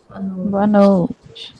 Boa noite. Boa noite.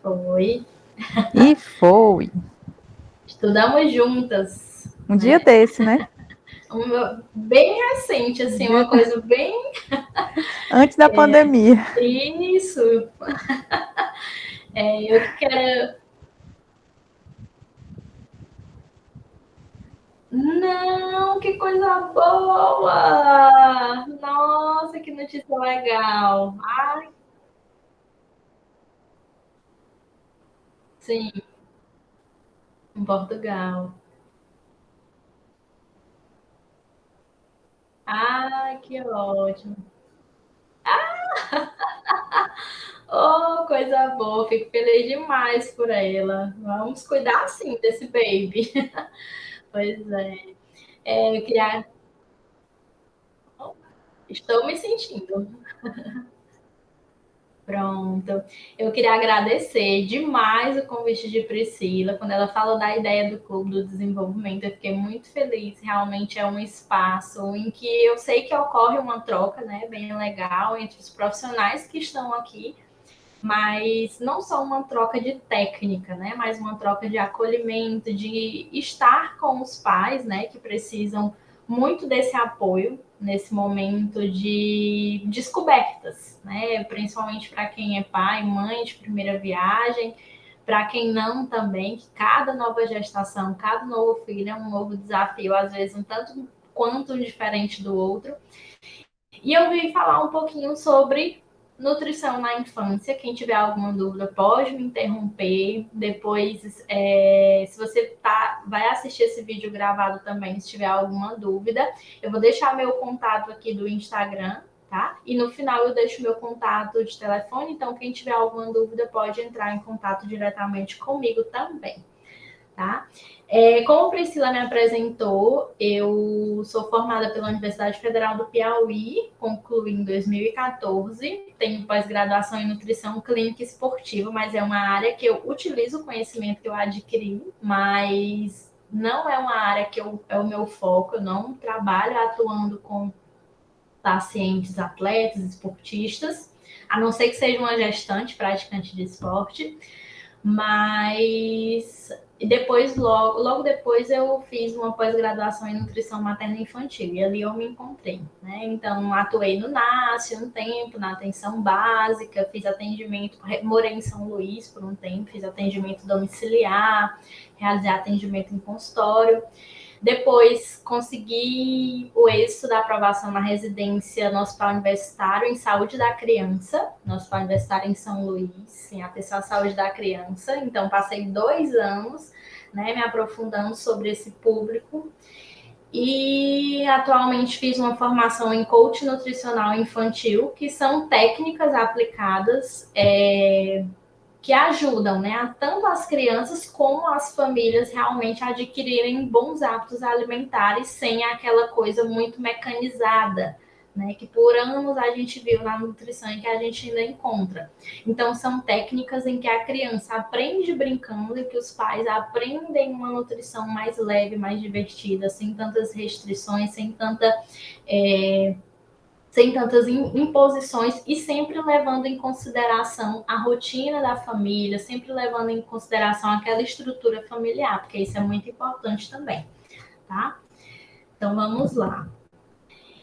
Foi. E foi. Estudamos juntas, Um dia né? desse, né? Bem recente, Um assim, dia uma coisa bem. antes da pandemia. Isso. Eu que quero. Não, que coisa boa! Nossa, que notícia legal! Ai, sim, em Portugal. Ai, que ótimo! Oh, coisa boa, fico feliz demais por ela. Vamos cuidar sim desse baby. Pois é. Eu queria. Estou me sentindo. Pronto. Eu queria agradecer demais o convite de Priscila. Quando ela falou da ideia do Clube do Desenvolvimento, eu fiquei muito feliz. Realmente é um espaço em que eu sei que ocorre uma troca, né, bem legal entre os profissionais que estão aqui, mas não só uma troca de técnica, né, mas uma troca de acolhimento, de estar com os pais, né, que precisam muito desse apoio nesse momento de descobertas, né, principalmente para quem é pai, mãe de primeira viagem, para quem não também, que cada nova gestação, cada novo filho é um novo desafio, às vezes um tanto quanto diferente do outro. E eu vim falar um pouquinho sobre nutrição na infância. Quem tiver alguma dúvida pode me interromper. Depois, se você vai assistir esse vídeo gravado também, se tiver alguma dúvida, eu vou deixar meu contato aqui do Instagram, tá? E no final eu deixo meu contato de telefone. Então, quem tiver alguma dúvida pode entrar em contato diretamente comigo também, tá? Como a Priscila me apresentou, eu sou formada pela Universidade Federal do Piauí, concluí em 2014, tenho pós-graduação em nutrição clínica e esportiva, mas é uma área que eu utilizo o conhecimento que eu adquiri, mas não é uma área que é o meu foco, eu não trabalho atuando com pacientes, atletas, esportistas, a não ser que seja uma gestante praticante de esporte, mas depois, logo depois, eu fiz uma pós-graduação em nutrição materna e infantil, e ali eu me encontrei, né? Então, atuei no NASF um tempo, na atenção básica, fiz atendimento, morei em São Luís por um tempo, fiz atendimento domiciliar, realizei atendimento em consultório. Depois consegui o êxito da aprovação na residência no Hospital Universitário em Saúde da Criança, no Hospital Universitário em São Luís, em atenção à saúde da criança. Então, passei 2 anos, né, me aprofundando sobre esse público. E atualmente fiz uma formação em coach nutricional infantil, que são técnicas aplicadas que ajudam, né, tanto as crianças como as famílias realmente adquirirem bons hábitos alimentares sem aquela coisa muito mecanizada, né, que por anos a gente viu na nutrição e que a gente ainda encontra. Então, são técnicas em que a criança aprende brincando e que os pais aprendem uma nutrição mais leve, mais divertida, sem tantas restrições, sem tantas imposições e sempre levando em consideração a rotina da família, sempre levando em consideração aquela estrutura familiar, porque isso é muito importante também, tá? Então vamos lá.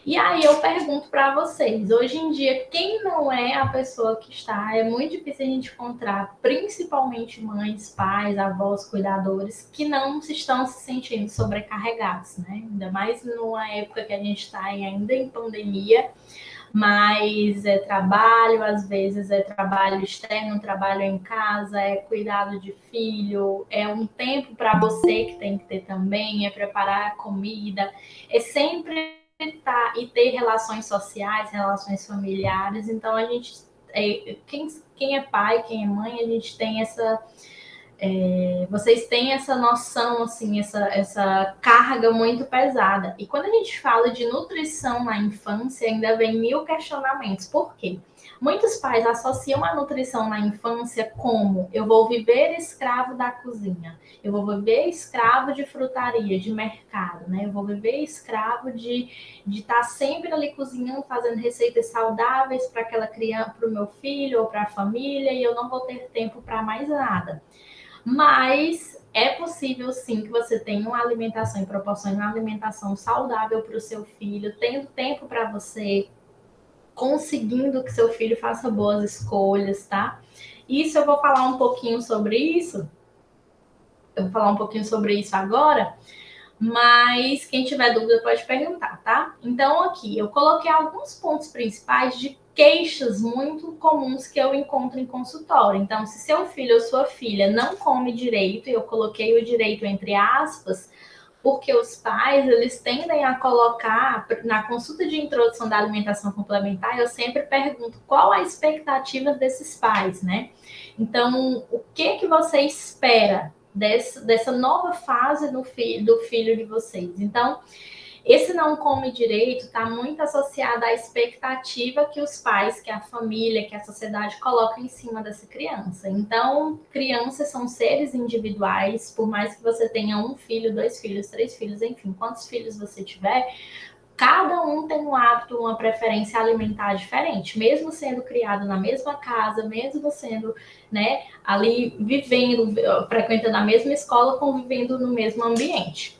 E aí eu pergunto para vocês, hoje em dia, quem não é a pessoa que está? É muito difícil a gente encontrar, principalmente mães, pais, avós, cuidadores, que não estão se sentindo sobrecarregados, né? Ainda mais numa época que a gente está ainda em pandemia, mas é trabalho, às vezes é trabalho externo, trabalho em casa, é cuidado de filho, é um tempo para você que tem que ter também, é preparar a comida, é sempre estar e ter relações sociais, relações familiares. Então a gente, quem é pai, quem é mãe, a gente tem essa vocês têm essa noção, assim, essa carga muito pesada. E quando a gente fala de nutrição na infância, ainda vem mil questionamentos. Por quê? Muitos pais associam a nutrição na infância como eu vou viver escravo da cozinha, eu vou viver escravo de frutaria, de mercado, né? Eu vou viver escravo de estar sempre ali cozinhando, fazendo receitas saudáveis para aquela criança, para o meu filho ou para a família, e eu não vou ter tempo para mais nada. Mas é possível sim que você tenha uma alimentação e proporcione uma alimentação saudável para o seu filho, tendo tempo para você, conseguindo que seu filho faça boas escolhas, tá? Isso eu vou falar um pouquinho sobre isso. Eu vou falar um pouquinho sobre isso agora, mas quem tiver dúvida pode perguntar, tá? Então, aqui eu coloquei alguns pontos principais de queixas muito comuns que eu encontro em consultório. Então, se seu filho ou sua filha não come direito, e eu coloquei o direito entre aspas, porque os pais, eles tendem a colocar, na consulta de introdução da alimentação complementar, eu sempre pergunto qual a expectativa desses pais, né? Então, o que você espera dessa nova fase do filho de vocês? Então, esse não come direito está muito associado à expectativa que os pais, que a família, que a sociedade coloca em cima dessa criança. Então, crianças são seres individuais, por mais que você tenha um filho, dois filhos, três filhos, enfim, quantos filhos você tiver, cada um tem um hábito, uma preferência alimentar diferente, mesmo sendo criado na mesma casa, mesmo sendo, né, ali vivendo, frequentando a mesma escola, convivendo no mesmo ambiente.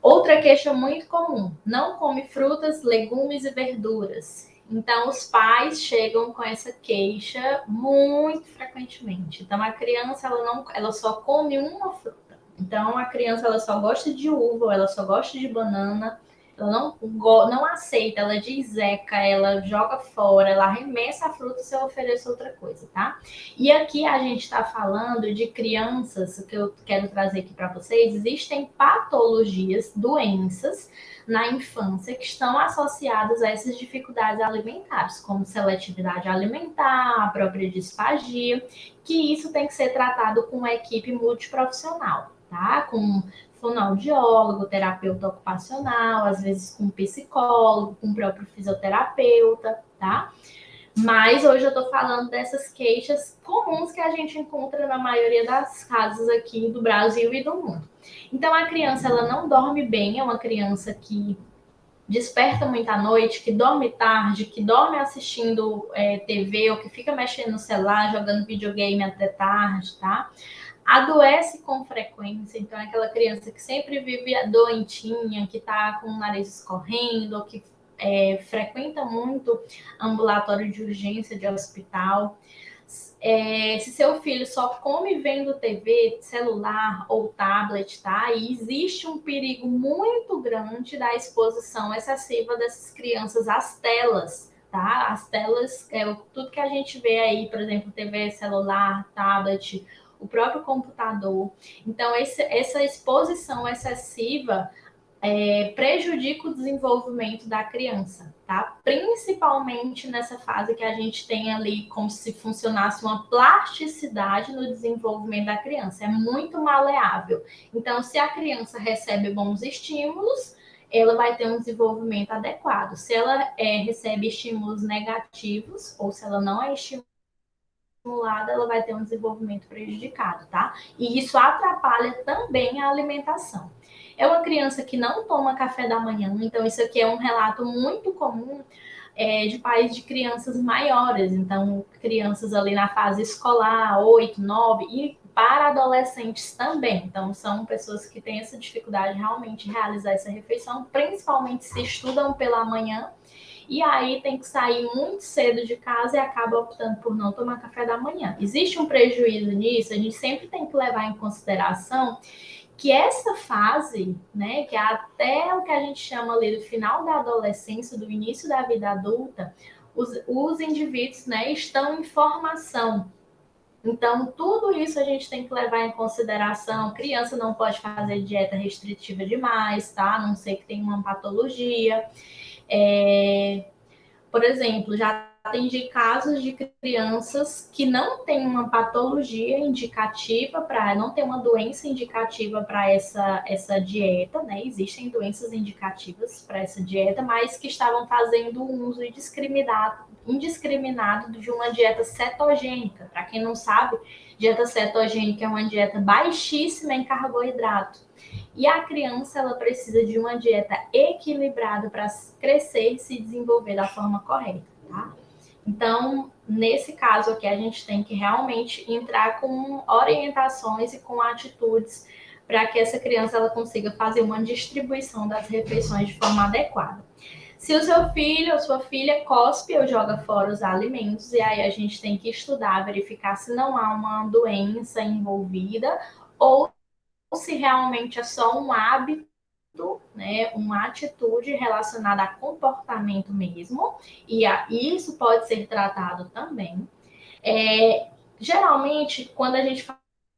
Outra queixa muito comum: não come frutas, legumes e verduras. Então, os pais chegam com essa queixa muito frequentemente. Então, a criança ela só come uma fruta. Então, a criança ela só gosta de uva, ela só gosta de banana, ela não aceita, ela diz zeca, ela joga fora, ela arremessa a fruta se eu oferecer outra coisa, tá? E aqui a gente está falando de crianças, que eu quero trazer aqui para vocês, existem patologias, doenças na infância que estão associadas a essas dificuldades alimentares, como seletividade alimentar, a própria disfagia, que isso tem que ser tratado com uma equipe multiprofissional, tá? Com fonoaudiólogo, terapeuta ocupacional, às vezes com psicólogo, com o próprio fisioterapeuta, tá? Mas hoje eu tô falando dessas queixas comuns que a gente encontra na maioria das casas aqui do Brasil e do mundo. Então a criança ela não dorme bem, é uma criança que desperta muito à noite, que dorme tarde, que dorme assistindo TV ou que fica mexendo no celular, jogando videogame até tarde, tá? Adoece com frequência, então é aquela criança que sempre vive doentinha, que tá com o nariz escorrendo, ou que frequenta muito ambulatório de urgência de hospital. Se seu filho só come vendo TV, celular ou tablet, tá? E existe um perigo muito grande da exposição excessiva dessas crianças às telas, tá? As telas, tudo que a gente vê aí, por exemplo, TV, celular, tablet, o próprio computador. Então, essa exposição excessiva prejudica o desenvolvimento da criança, tá? Principalmente nessa fase que a gente tem ali como se funcionasse uma plasticidade no desenvolvimento da criança. É muito maleável. Então, se a criança recebe bons estímulos, ela vai ter um desenvolvimento adequado. Se ela recebe estímulos negativos, ou se ela não é estimulada, ela vai ter um desenvolvimento prejudicado, tá? E isso atrapalha também a alimentação. É uma criança que não toma café da manhã, então isso aqui é um relato muito comum de pais de crianças maiores, então crianças ali na fase escolar, 8, 9, e para adolescentes também. Então, são pessoas que têm essa dificuldade de realmente realizar essa refeição, principalmente se estudam pela manhã, e aí tem que sair muito cedo de casa e acaba optando por não tomar café da manhã. Existe um prejuízo nisso, a gente sempre tem que levar em consideração que essa fase, né, que é até o que a gente chama ali do final da adolescência, do início da vida adulta, os indivíduos, né, estão em formação. Então, tudo isso a gente tem que levar em consideração. Criança não pode fazer dieta restritiva demais, tá? A não ser que tenha uma patologia. Por exemplo, já atendi casos de crianças que não têm uma patologia indicativa para, não tem uma doença indicativa para essa dieta, né? Existem doenças indicativas para essa dieta, mas que estavam fazendo um uso indiscriminado de uma dieta cetogênica. Para quem não sabe, dieta cetogênica é uma dieta baixíssima em carboidrato. E a criança, ela precisa de uma dieta equilibrada para crescer e se desenvolver da forma correta, tá? Então, nesse caso aqui, a gente tem que realmente entrar com orientações e com atitudes para que essa criança ela consiga fazer uma distribuição das refeições de forma adequada. Se o seu filho ou sua filha cospe ou joga fora os alimentos, e aí a gente tem que estudar, verificar se não há uma doença envolvida ou se realmente é só um hábito, né, uma atitude relacionada a comportamento mesmo, e isso pode ser tratado também. Geralmente, quando a gente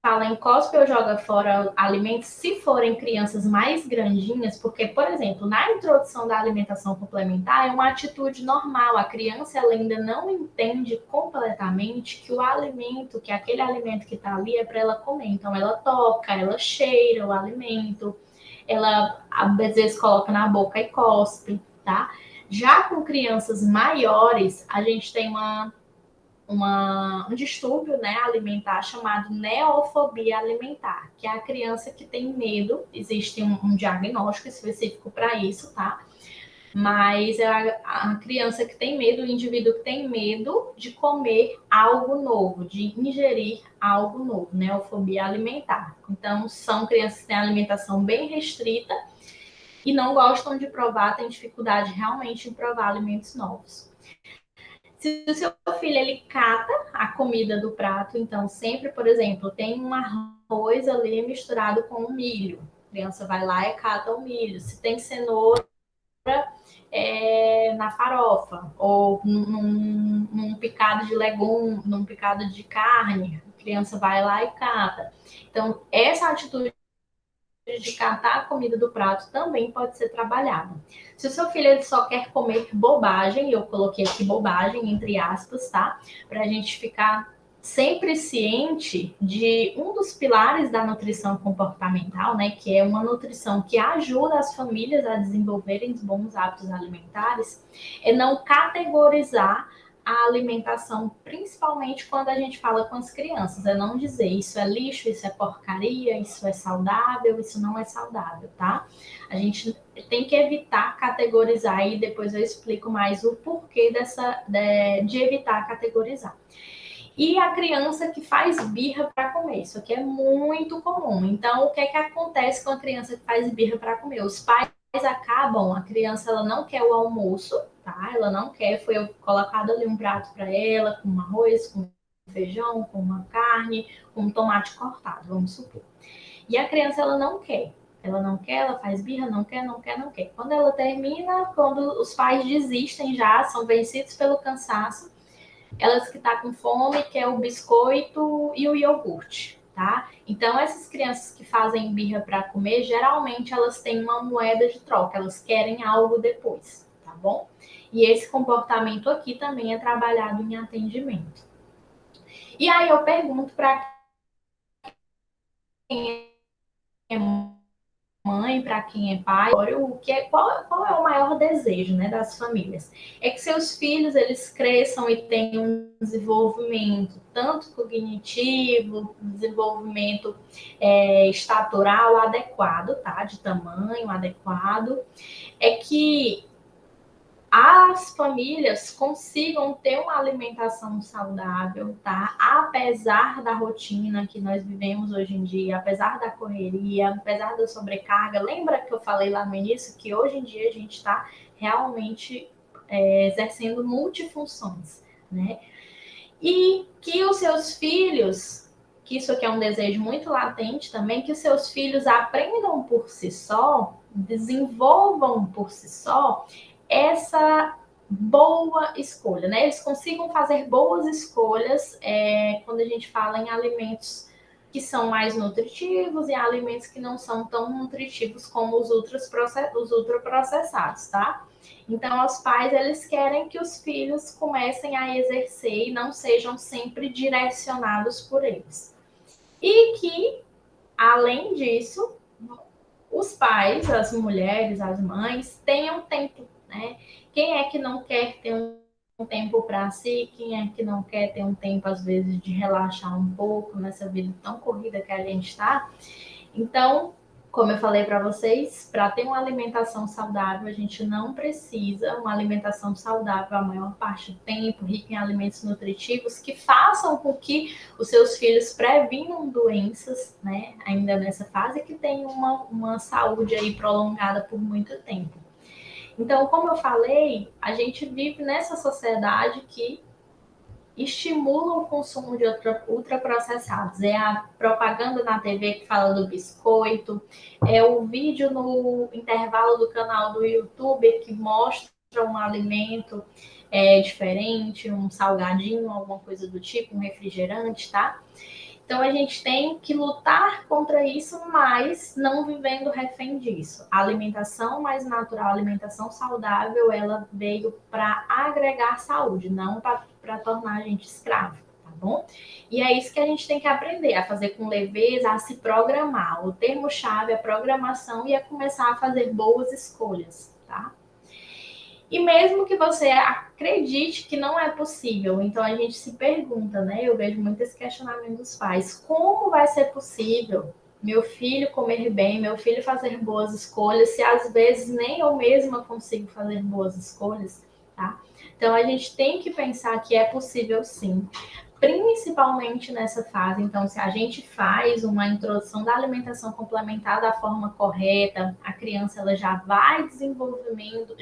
fala em cospe ou joga fora alimentos, se forem crianças mais grandinhas, porque, por exemplo, na introdução da alimentação complementar é uma atitude normal, a criança ela ainda não entende completamente que o alimento, que aquele alimento que está ali é para ela comer, então ela toca, ela cheira o alimento, ela às vezes coloca na boca e cospe, tá? Já com crianças maiores, a gente tem um distúrbio, né, alimentar chamado neofobia alimentar, que é a criança que tem medo, existe um diagnóstico específico para isso, tá? Mas é a criança que tem medo, o indivíduo que tem medo de comer algo novo, de ingerir algo novo, neofobia alimentar. Então, são crianças que têm alimentação bem restrita e não gostam de provar, têm dificuldade realmente em provar alimentos novos. Se o seu filho ele cata a comida do prato, então sempre, por exemplo, tem um arroz ali misturado com milho. A criança vai lá e cata o milho. Se tem cenoura na farofa, ou num picado de legume, num picado de carne, a criança vai lá e cata. Então, essa atitude de catar a comida do prato também pode ser trabalhada. Se o seu filho ele só quer comer bobagem, eu coloquei aqui bobagem entre aspas, tá? Para a gente ficar sempre ciente de um dos pilares da nutrição comportamental, né? Que é uma nutrição que ajuda as famílias a desenvolverem bons hábitos alimentares, é não categorizar a alimentação, principalmente quando a gente fala com as crianças, é não dizer isso é lixo, isso é porcaria, isso é saudável, isso não é saudável, tá? A gente tem que evitar categorizar e depois eu explico mais o porquê de evitar categorizar. E a criança que faz birra para comer, isso aqui é muito comum. Então, o que é que acontece com a criança que faz birra para comer? Os pais acabam, a criança ela não quer o almoço, tá? Ela não quer, foi colocado ali um prato para ela, com um arroz, com feijão, com uma carne, com um tomate cortado, vamos supor. E a criança ela não quer. Ela não quer, ela faz birra, não quer, não quer, não quer. Quando ela termina, quando os pais desistem já, são vencidos pelo cansaço, elas que tá com fome quer o biscoito e o iogurte, tá? Então essas crianças que fazem birra para comer, geralmente elas têm uma moeda de troca, elas querem algo depois, tá bom? E esse comportamento aqui também é trabalhado em atendimento. E aí eu pergunto para quem é mãe, para quem é pai, qual é o maior desejo, né, das famílias? É que seus filhos eles cresçam e tenham um desenvolvimento tanto cognitivo, desenvolvimento estatural adequado, tá? De tamanho adequado. É que as famílias consigam ter uma alimentação saudável, tá? Apesar da rotina que nós vivemos hoje em dia, apesar da correria, apesar da sobrecarga. Lembra que eu falei lá no início que hoje em dia a gente está realmente exercendo multifunções, né? E que os seus filhos, que isso aqui é um desejo muito latente também, que os seus filhos aprendam por si só, desenvolvam por si só essa boa escolha, né? Eles consigam fazer boas escolhas quando a gente fala em alimentos que são mais nutritivos e alimentos que não são tão nutritivos como os ultraprocessados, tá? Então, os pais, eles querem que os filhos comecem a exercer e não sejam sempre direcionados por eles. E que, além disso, os pais, as mulheres, as mães, tenham tempo, né? Quem é que não quer ter um tempo para si? Quem é que não quer ter um tempo, às vezes, de relaxar um pouco nessa vida tão corrida que a gente está? Então, como eu falei para vocês, para ter uma alimentação saudável, a gente não precisa uma alimentação saudável a maior parte do tempo, rica em alimentos nutritivos, que façam com que os seus filhos previnam doenças, né? Ainda nessa fase, que tem uma saúde aí prolongada por muito tempo. Então, como eu falei, a gente vive nessa sociedade que estimula o consumo de ultraprocessados. É a propaganda na TV que fala do biscoito, é o vídeo no intervalo do canal do YouTube que mostra um alimento diferente, um salgadinho, alguma coisa do tipo, um refrigerante, tá? Então, a gente tem que lutar contra isso, mas não vivendo refém disso. A alimentação mais natural, a alimentação saudável, ela veio para agregar saúde, não para tornar a gente escravo, tá bom? E é isso que a gente tem que aprender, a fazer com leveza, a se programar. O termo-chave é programação e é começar a fazer boas escolhas, tá? E mesmo que você acredite que não é possível, então a gente se pergunta, né? Eu vejo muito esse questionamento dos pais: como vai ser possível meu filho comer bem, meu filho fazer boas escolhas, se às vezes nem eu mesma consigo fazer boas escolhas, tá? Então a gente tem que pensar que é possível sim, principalmente nessa fase. Então, se a gente faz uma introdução da alimentação complementar da forma correta, a criança ela já vai desenvolvendo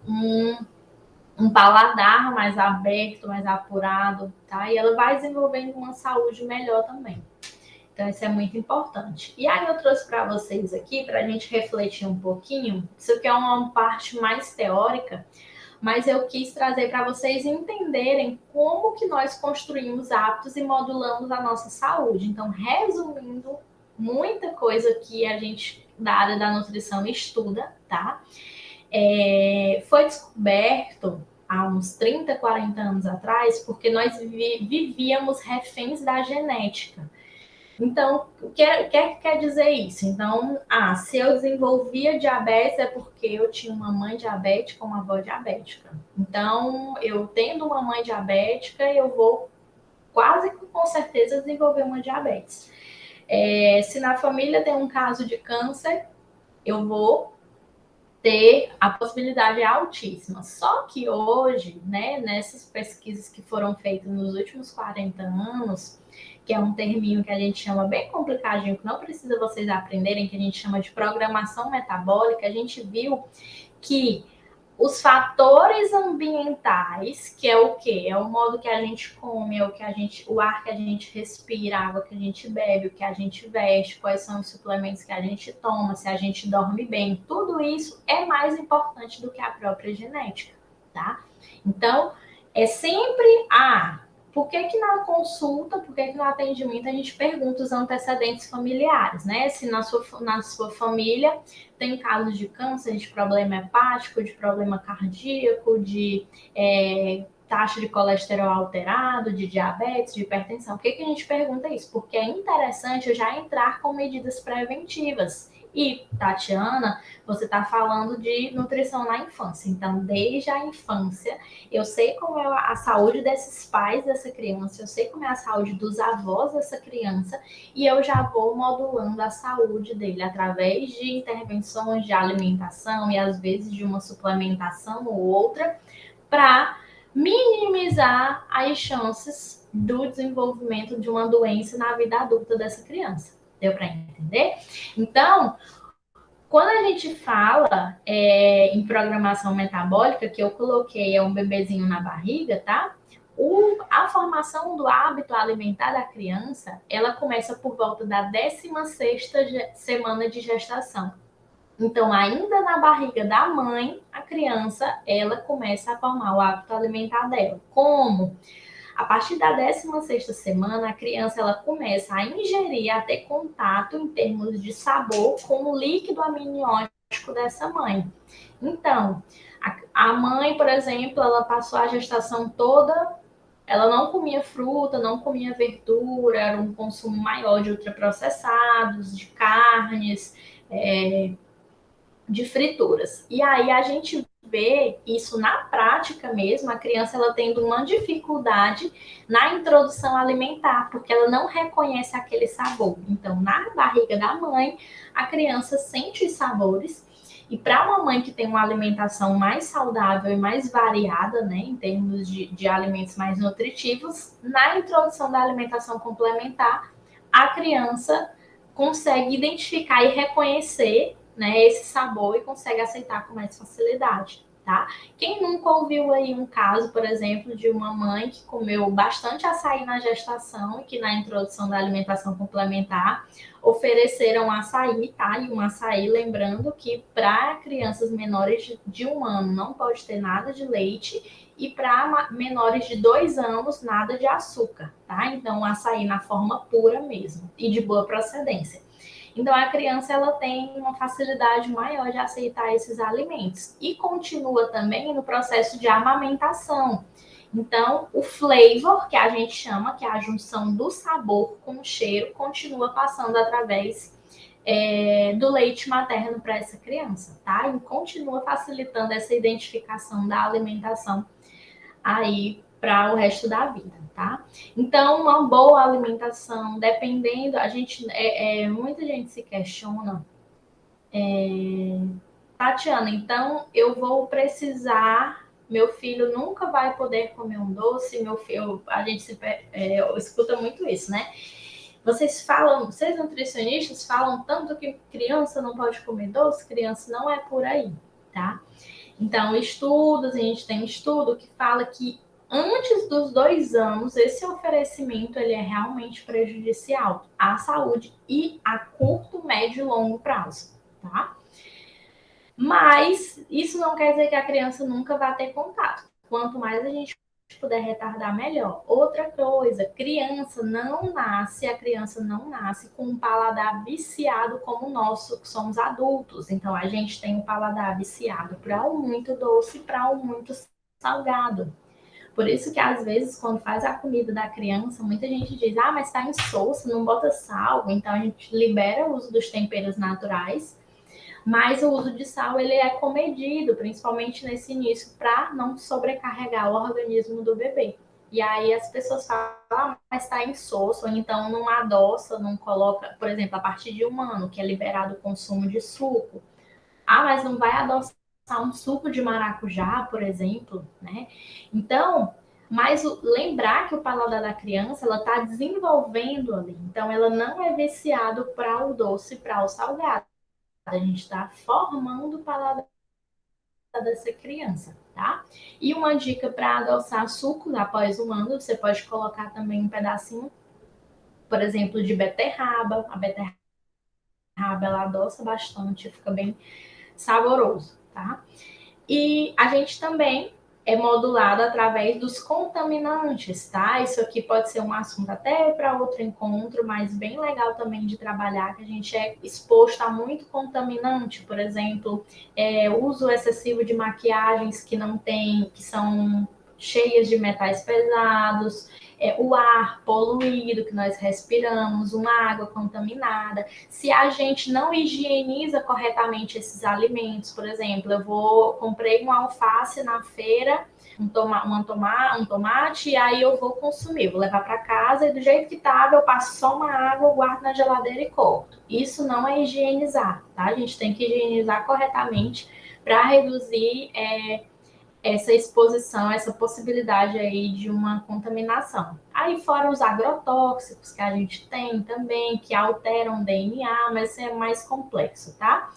um paladar mais aberto, mais apurado, tá? E ela vai desenvolvendo uma saúde melhor também. Então, isso é muito importante. E aí, eu trouxe para vocês aqui, para a gente refletir um pouquinho. Isso aqui é uma parte mais teórica, mas eu quis trazer para vocês entenderem como que nós construímos hábitos e modulamos a nossa saúde. Então, resumindo, muita coisa que a gente da área da nutrição estuda, tá? Foi descoberto há uns 30, 40 anos atrás, porque nós vivíamos reféns da genética. Então, o que quer dizer isso? Então, se eu desenvolvia diabetes é porque eu tinha uma mãe diabética ou uma avó diabética. Então, eu tendo uma mãe diabética, eu vou quase com certeza desenvolver uma diabetes. Se na família tem um caso de câncer, eu vou ter a possibilidade altíssima. Só que hoje, né, nessas pesquisas que foram feitas nos últimos 40 anos, que é um terminho que a gente chama bem complicadinho, que não precisa vocês aprenderem, que a gente chama de programação metabólica, a gente viu que os fatores ambientais, que é o quê? É o modo que a gente come, é o ar que a gente respira, a água que a gente bebe, o que a gente veste, quais são os suplementos que a gente toma, se a gente dorme bem, tudo isso é mais importante do que a própria genética, tá? Então, é sempre por que na consulta, por que no atendimento a gente pergunta os antecedentes familiares, né? Se na sua família tem casos de câncer, de problema hepático, de problema cardíaco, de taxa de colesterol alterado, de diabetes, de hipertensão. Por que a gente pergunta isso? Porque é interessante eu já entrar com medidas preventivas E, Tatiana, você está falando de nutrição na infância. Então, desde a infância, eu sei como é a saúde desses pais dessa criança, eu sei como é a saúde dos avós dessa criança, e eu já vou modulando a saúde dele através de intervenções de alimentação e, às vezes, de uma suplementação ou outra, para minimizar as chances do desenvolvimento de uma doença na vida adulta dessa criança. Deu para entender? Então, quando a gente fala em programação metabólica, que eu coloquei um bebezinho na barriga, tá? A formação do hábito alimentar da criança, ela começa por volta da 16ª semana de gestação. Então, ainda na barriga da mãe, a criança, ela começa a formar o hábito alimentar dela. Como? A partir da 16ª semana, a criança ela começa a ingerir, a ter contato em termos de sabor com o líquido amniótico dessa mãe. Então, a mãe, por exemplo, ela passou a gestação toda, ela não comia fruta, não comia verdura, era um consumo maior de ultraprocessados, de carnes, de frituras. E aí a gente vê isso na prática mesmo, a criança ela tendo uma dificuldade na introdução alimentar, porque ela não reconhece aquele sabor. Então, na barriga da mãe, a criança sente os sabores. E para uma mãe que tem uma alimentação mais saudável e mais variada, né, em termos de alimentos mais nutritivos, na introdução da alimentação complementar, a criança consegue identificar e reconhecer, né, esse sabor e consegue aceitar com mais facilidade, tá? Quem nunca ouviu aí um caso, por exemplo, de uma mãe que comeu bastante açaí na gestação e que na introdução da alimentação complementar ofereceram açaí, tá? E um açaí, lembrando que para crianças menores de 1 ano não pode ter nada de leite e para menores de 2 anos nada de açúcar, tá? Então, açaí na forma pura mesmo e de boa procedência. Então, a criança ela tem uma facilidade maior de aceitar esses alimentos e continua também no processo de amamentação. Então, o flavor, que a gente chama, que é a junção do sabor com o cheiro, continua passando através do leite materno para essa criança, tá? E continua facilitando essa identificação da alimentação aí para o resto da vida, tá? Então, uma boa alimentação, dependendo, muita gente se questiona, Tatiana, então eu vou precisar, meu filho nunca vai poder comer um doce, meu filho, escuta muito isso, né? Vocês nutricionistas falam tanto que criança não pode comer doce, criança não é por aí, tá? Então, a gente tem estudo que fala que antes dos 2 anos, esse oferecimento ele é realmente prejudicial à saúde e a curto, médio e longo prazo, tá? Mas isso não quer dizer que a criança nunca vai ter contato. Quanto mais a gente puder retardar, melhor. Outra coisa, a criança não nasce com um paladar viciado como o nosso, que somos adultos. Então, a gente tem um paladar viciado para o muito doce e para o muito salgado. Por isso que, às vezes, quando faz a comida da criança, muita gente diz, mas está insossa, não bota sal. Então, a gente libera o uso dos temperos naturais, mas o uso de sal ele é comedido, principalmente nesse início, para não sobrecarregar o organismo do bebê. E aí as pessoas falam, mas está insosso, ou então não adoça, não coloca, por exemplo, a partir de 1 ano, que é liberado o consumo de suco. Mas não vai adoçar um suco de maracujá, por exemplo, né? Então, mas lembrar que o paladar da criança, ela está desenvolvendo ali. Então, ela não é viciado para o doce, para o salgado. A gente está formando o paladar dessa criança, tá? E uma dica para adoçar sucos após 1 ano, você pode colocar também um pedacinho, por exemplo, de beterraba. A beterraba, ela adoça bastante, fica bem saboroso, tá? E a gente também é modulado através dos contaminantes, tá? Isso aqui pode ser um assunto até para outro encontro, mas bem legal também de trabalhar, que a gente é exposto a muito contaminante, por exemplo, uso excessivo de maquiagens que cheias de metais pesados, o ar poluído que nós respiramos, uma água contaminada. Se a gente não higieniza corretamente esses alimentos, por exemplo, comprei uma alface na feira, um tomate, e aí eu vou consumir, vou levar para casa e do jeito que estava, eu passo só uma água, guardo na geladeira e corto. Isso não é higienizar, tá? A gente tem que higienizar corretamente para reduzir essa exposição, essa possibilidade aí de uma contaminação. Aí fora os agrotóxicos que a gente tem também, que alteram o DNA, mas é mais complexo, tá?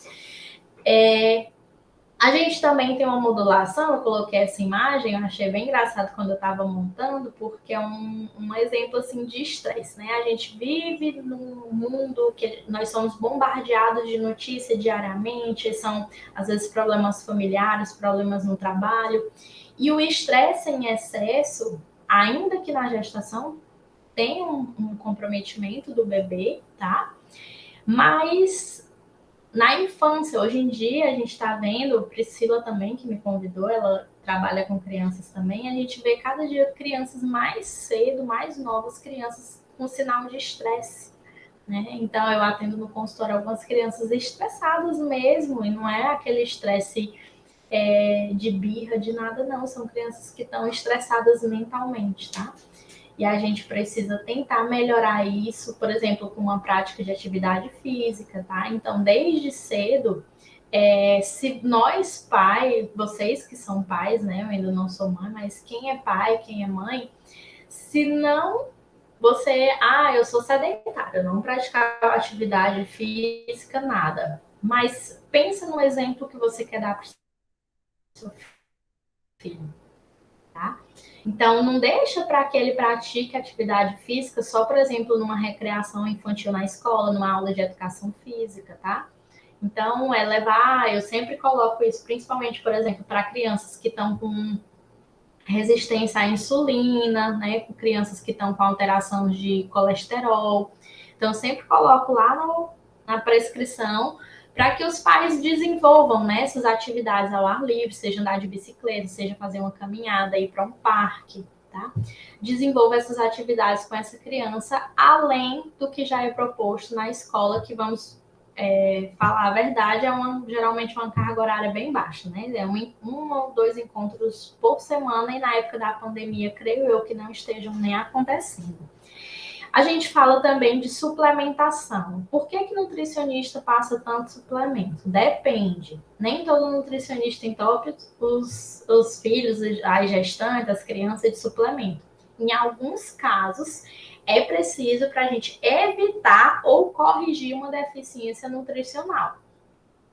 A gente também tem uma modulação, eu coloquei essa imagem, eu achei bem engraçado quando eu estava montando, porque é um exemplo assim de estresse, né? A gente vive num mundo que nós somos bombardeados de notícia diariamente, são às vezes problemas familiares, problemas no trabalho, e o estresse em excesso, ainda que na gestação tem um comprometimento do bebê, tá? Mas na infância, hoje em dia, a gente está vendo, Priscila também, que me convidou, ela trabalha com crianças também, a gente vê cada dia crianças mais cedo, mais novas, crianças com sinal de estresse, né? Então, eu atendo no consultório algumas crianças estressadas mesmo, e não é aquele estresse de birra, de nada, não, são crianças que estão estressadas mentalmente, tá? E a gente precisa tentar melhorar isso, por exemplo, com uma prática de atividade física, tá? Então, desde cedo, se nós pais, vocês que são pais, né? Eu ainda não sou mãe, mas quem é pai, quem é mãe, se não eu sou sedentária, eu não praticava atividade física, nada. Mas pensa no exemplo que você quer dar para o seu filho, tá? Então, não deixa para que ele pratique atividade física só, por exemplo, numa recreação infantil na escola, numa aula de educação física, tá? Então, eu sempre coloco isso, principalmente, por exemplo, para crianças que estão com resistência à insulina, né? Com crianças que estão com alteração de colesterol. Então, eu sempre coloco lá na prescrição para que os pais desenvolvam, né, essas atividades ao ar livre, seja andar de bicicleta, seja fazer uma caminhada, ir para um parque, tá? Desenvolva essas atividades com essa criança, além do que já é proposto na escola, que vamos falar a verdade, geralmente uma carga horária bem baixa, né? É um ou dois encontros por semana, e na época da pandemia, creio eu que não estejam nem acontecendo. A gente fala também de suplementação. Por que nutricionista passa tanto suplemento? Depende. Nem todo nutricionista entope os filhos, as gestantes, as crianças de suplemento. Em alguns casos, é preciso para a gente evitar ou corrigir uma deficiência nutricional.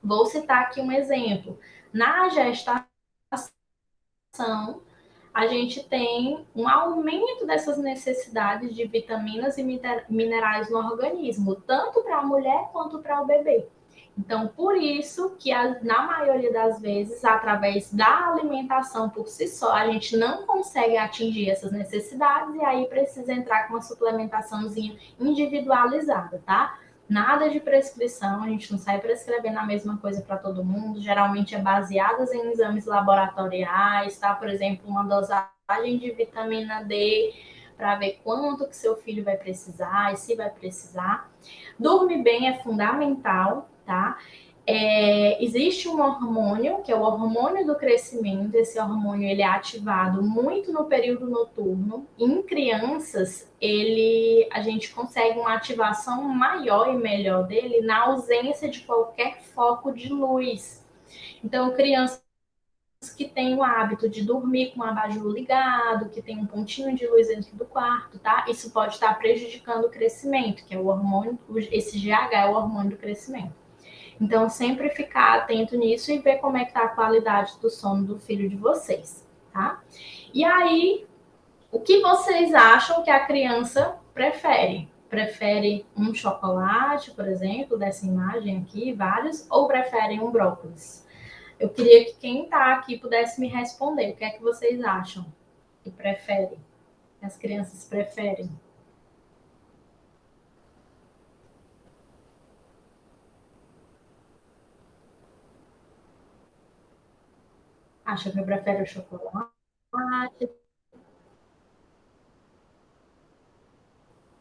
Vou citar aqui um exemplo. Na gestação, a gente tem um aumento dessas necessidades de vitaminas e minerais no organismo, tanto para a mulher quanto para o bebê. Então, por isso que na maioria das vezes, através da alimentação por si só, a gente não consegue atingir essas necessidades e aí precisa entrar com uma suplementaçãozinha individualizada, tá? Nada de prescrição, a gente não sai prescrevendo a mesma coisa para todo mundo, geralmente é baseadas em exames laboratoriais, tá? Por exemplo, uma dosagem de vitamina D para ver quanto que seu filho vai precisar e se vai precisar. Dormir bem é fundamental, tá? Existe um hormônio, que é o hormônio do crescimento. Esse hormônio ele é ativado muito no período noturno. Em crianças, a gente consegue uma ativação maior e melhor dele na ausência de qualquer foco de luz. Então, crianças que têm o hábito de dormir com o abajur ligado, que tem um pontinho de luz dentro do quarto, tá? Isso pode estar prejudicando o crescimento, que é o hormônio, esse GH é o hormônio do crescimento. Então, sempre ficar atento nisso e ver como é que tá a qualidade do sono do filho de vocês, tá? E aí, o que vocês acham que a criança prefere? Prefere um chocolate, por exemplo, dessa imagem aqui, vários, ou preferem um brócolis? Eu queria que quem está aqui pudesse me responder. O que é que vocês acham que prefere? Que as crianças preferem? Acha que prefere o chocolate? chocolate.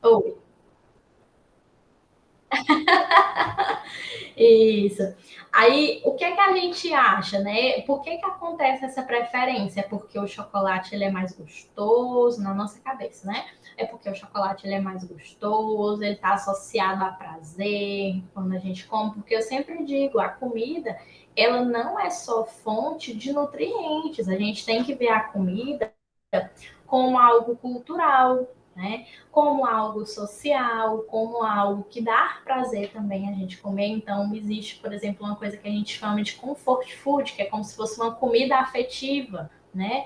Oi. Isso. Aí, o que é que a gente acha, né? Por que que acontece essa preferência? É porque o chocolate ele é mais gostoso na nossa cabeça, né? É porque o chocolate ele é mais gostoso, ele está associado a prazer quando a gente come, porque eu sempre digo, a comida, ela não é só fonte de nutrientes, a gente tem que ver a comida como algo cultural, né? Como algo social, como algo que dá prazer também a gente comer. Então, existe, por exemplo, uma coisa que a gente chama de comfort food, que é como se fosse uma comida afetiva, né?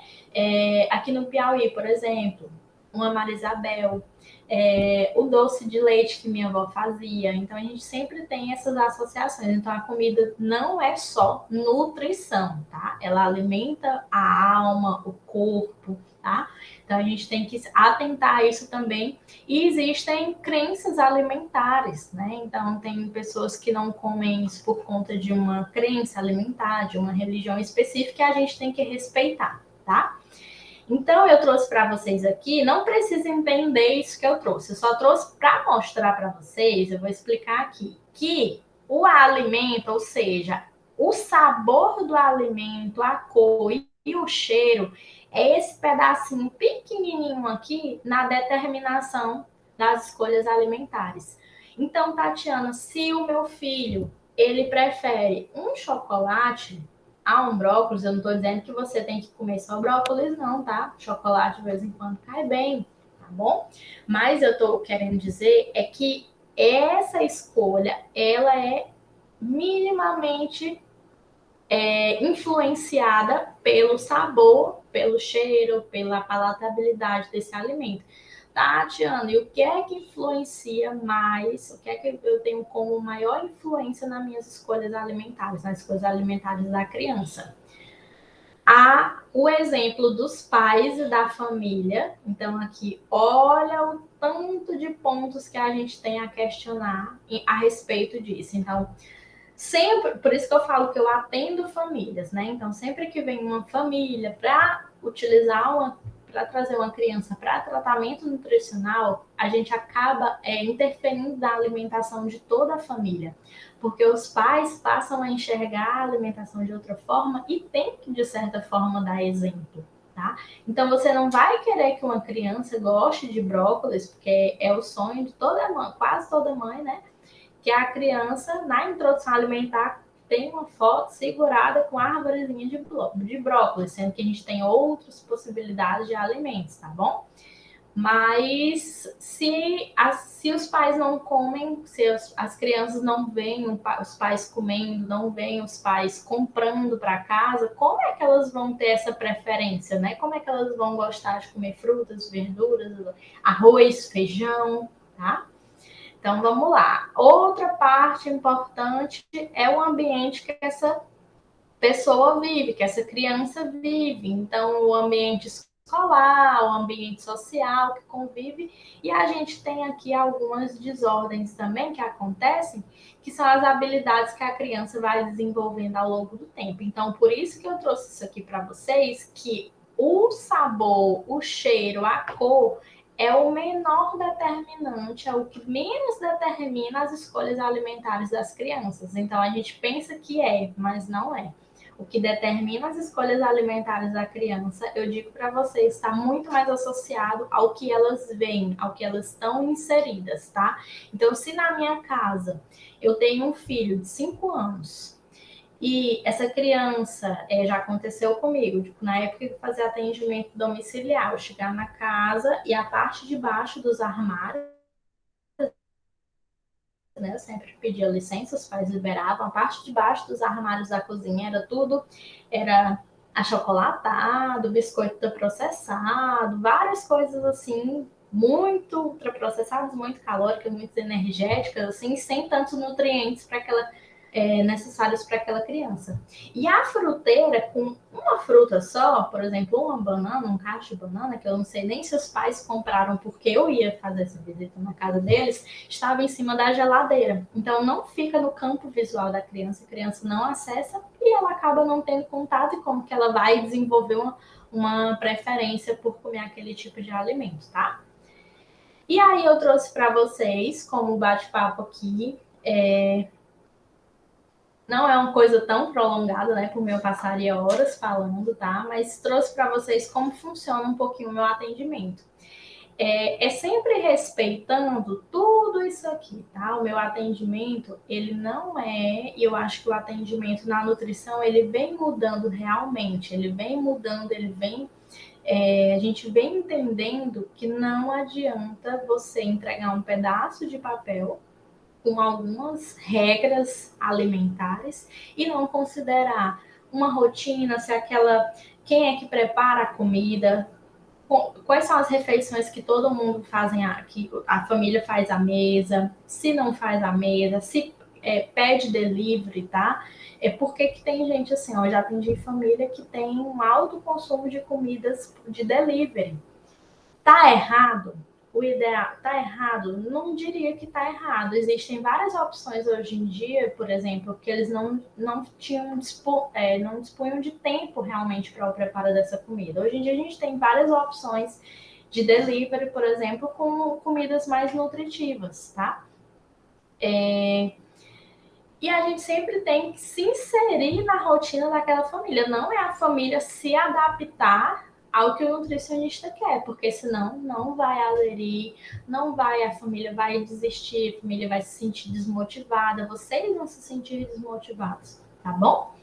Aqui no Piauí, por exemplo, uma Marisabel, o doce de leite que minha avó fazia. Então, a gente sempre tem essas associações. Então, a comida não é só nutrição, tá? Ela alimenta a alma, o corpo, tá? Então, a gente tem que atentar a isso também. E existem crenças alimentares, né? Então, tem pessoas que não comem isso por conta de uma crença alimentar, de uma religião específica, e a gente tem que respeitar, tá? Então, eu trouxe para vocês aqui, não precisa entender isso que eu trouxe, eu só trouxe para mostrar para vocês, eu vou explicar aqui, que o alimento, ou seja, o sabor do alimento, a cor e o cheiro, é esse pedacinho pequenininho aqui na determinação das escolhas alimentares. Então, Tatiana, se o meu filho, ele prefere um chocolate, um brócolis, eu não estou dizendo que você tem que comer só brócolis, não, tá? Chocolate de vez em quando cai bem, tá bom? Mas eu estou querendo dizer é que essa escolha, ela é minimamente influenciada pelo sabor, pelo cheiro, pela palatabilidade desse alimento. Tá, Tiana, e o que é que influencia mais? O que é que eu tenho como maior influência nas minhas escolhas alimentares, nas escolhas alimentares da criança? Há o exemplo dos pais e da família. Então, aqui, olha o tanto de pontos que a gente tem a questionar a respeito disso. Então, sempre, por isso que eu falo que eu atendo famílias, né? Então, sempre que vem uma família para para trazer uma criança para tratamento nutricional, a gente acaba interferindo na alimentação de toda a família, porque os pais passam a enxergar a alimentação de outra forma e tem que, de certa forma, dar exemplo. Tá? Então, você não vai querer que uma criança goste de brócolis, porque é o sonho de toda mãe, quase toda mãe, né? Que a criança, na introdução alimentar, tem uma foto segurada com árvorezinha de brócolis, sendo que a gente tem outras possibilidades de alimentos, tá bom? Mas se os pais não comem, se as crianças não veem os pais comendo, não veem os pais comprando para casa, como é que elas vão ter essa preferência, né? Como é que elas vão gostar de comer frutas, verduras, arroz, feijão, tá? Então, vamos lá. Outra parte importante é o ambiente que essa pessoa vive, que essa criança vive. Então, o ambiente escolar, o ambiente social que convive. E a gente tem aqui algumas desordens também que acontecem, que são as habilidades que a criança vai desenvolvendo ao longo do tempo. Então, por isso que eu trouxe isso aqui para vocês, que o sabor, o cheiro, a cor é o menor determinante, é o que menos determina as escolhas alimentares das crianças. Então a gente pensa que mas não é. O que determina as escolhas alimentares da criança, eu digo para vocês, está muito mais associado ao que elas veem, ao que elas estão inseridas, tá? Então, se na minha casa eu tenho um filho de 5 anos e essa criança, já aconteceu comigo, tipo, na época que eu fazia atendimento domiciliar, eu chegar na casa e a parte de baixo dos armários, né, eu sempre pedia licença, os pais liberavam, a parte de baixo dos armários da cozinha era achocolatado, biscoito processado, várias coisas assim, muito ultraprocessadas, muito calóricas, muito energéticas, assim, sem tantos nutrientes para aquela necessários para aquela criança. E a fruteira, com uma fruta só, por exemplo, uma banana, um cacho de banana, que eu não sei nem se os pais compraram porque eu ia fazer essa visita na casa deles, estava em cima da geladeira. Então, não fica no campo visual da criança, a criança não acessa e ela acaba não tendo contato e como que ela vai desenvolver uma preferência por comer aquele tipo de alimento, tá? E aí eu trouxe para vocês, como bate-papo aqui, não é uma coisa tão prolongada, né? Por mim eu passaria horas falando, tá? Mas trouxe para vocês como funciona um pouquinho o meu atendimento. É sempre respeitando tudo isso aqui, tá? O meu atendimento, ele não é, e eu acho que o atendimento na nutrição, ele vem mudando realmente, ele vem mudando, a gente vem entendendo que não adianta você entregar um pedaço de papel com algumas regras alimentares e não considerar uma rotina, se aquela, quem é que prepara a comida, quais são as refeições que todo mundo fazem, que a família faz à mesa, se não faz à mesa, se pede delivery, tá? Por que tem gente assim, ó, eu já atendi família que tem um alto consumo de comidas de delivery. Tá errado? O ideal tá errado? Não diria que tá errado. Existem várias opções hoje em dia, por exemplo, que eles não tinham não dispunham de tempo realmente para o preparo dessa comida. Hoje em dia a gente tem várias opções de delivery, por exemplo, com comidas mais nutritivas, tá? E a gente sempre tem que se inserir na rotina daquela família. Não é a família se adaptar ao que o nutricionista quer, porque senão não vai aderir, não vai, a família vai desistir, a família vai se sentir desmotivada, vocês vão se sentir desmotivados, tá bom?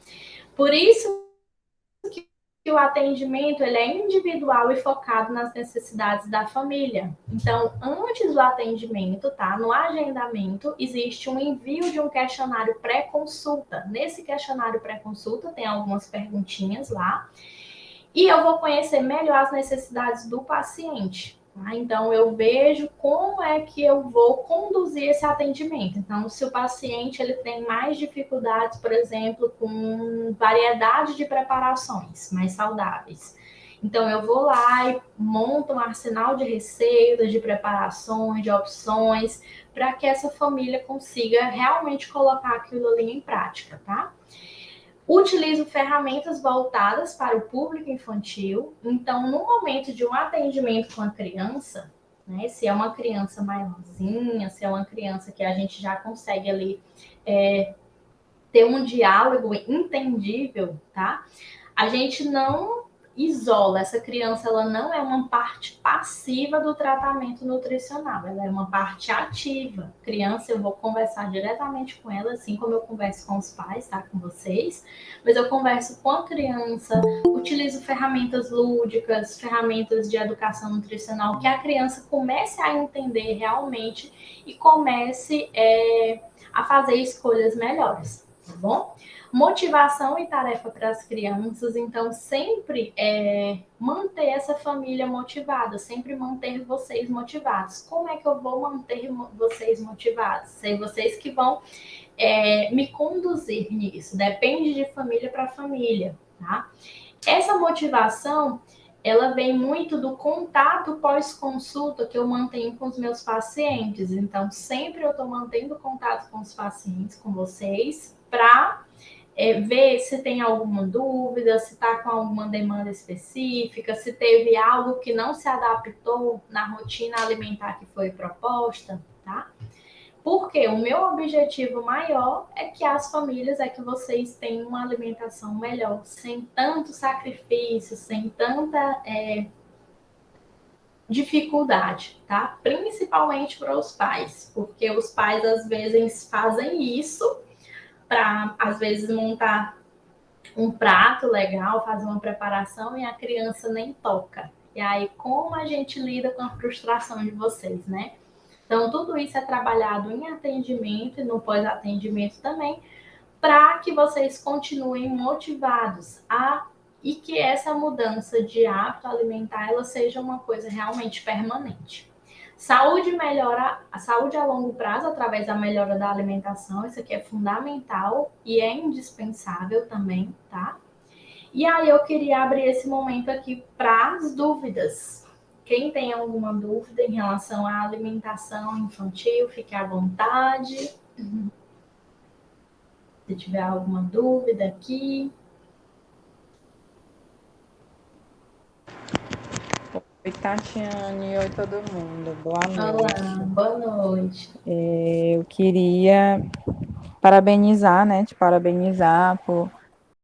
Por isso que o atendimento ele é individual e focado nas necessidades da família. Então, antes do atendimento, tá? No agendamento, existe um envio de um questionário pré-consulta. Nesse questionário pré-consulta tem algumas perguntinhas lá. E eu vou conhecer melhor as necessidades do paciente. Tá? Então, eu vejo como é que eu vou conduzir esse atendimento. Então, se o paciente ele tem mais dificuldades, por exemplo, com variedade de preparações mais saudáveis. Então, eu vou lá e monto um arsenal de receitas, de preparações, de opções, para que essa família consiga realmente colocar aquilo ali em prática, tá? Utilizo ferramentas voltadas para o público infantil. Então, no momento de um atendimento com a criança, né, se é uma criança maiorzinha, se é uma criança que a gente já consegue ali ter um diálogo entendível, tá? A gente não isola essa criança, ela não é uma parte passiva do tratamento nutricional, ela é uma parte ativa. Criança, eu vou conversar diretamente com ela, assim como eu converso com os pais, tá? Com vocês, mas eu converso com a criança, utilizo ferramentas lúdicas, ferramentas de educação nutricional, que a criança comece a entender realmente e comece a fazer escolhas melhores, tá bom? Motivação e tarefa para as crianças, então sempre manter essa família motivada, sempre manter vocês motivados. Como é que eu vou manter vocês motivados? Sei vocês que vão me conduzir nisso, depende de família para família, tá? Essa motivação, ela vem muito do contato pós-consulta que eu mantenho com os meus pacientes, então sempre eu estou mantendo contato com os pacientes, com vocês, para ver se tem alguma dúvida, se está com alguma demanda específica, se teve algo que não se adaptou na rotina alimentar que foi proposta, tá? Porque o meu objetivo maior é que as famílias, é que vocês tenham uma alimentação melhor, sem tanto sacrifício, sem tanta dificuldade, tá? Principalmente para os pais, porque os pais às vezes fazem isso para, às vezes, montar um prato legal, fazer uma preparação e a criança nem toca. E aí, como a gente lida com a frustração de vocês, né? Então, tudo isso é trabalhado em atendimento e no pós-atendimento também, para que vocês continuem motivados e que essa mudança de hábito alimentar ela seja uma coisa realmente permanente. Saúde melhora, a saúde a longo prazo através da melhora da alimentação, isso aqui é fundamental e é indispensável também, tá? E aí eu queria abrir esse momento aqui para as dúvidas. Quem tem alguma dúvida em relação à alimentação infantil, fique à vontade. Se tiver alguma dúvida aqui. Oi, Tatiane. Oi, todo mundo. Boa Olá, noite. boa noite. Eu queria parabenizar, né? Te parabenizar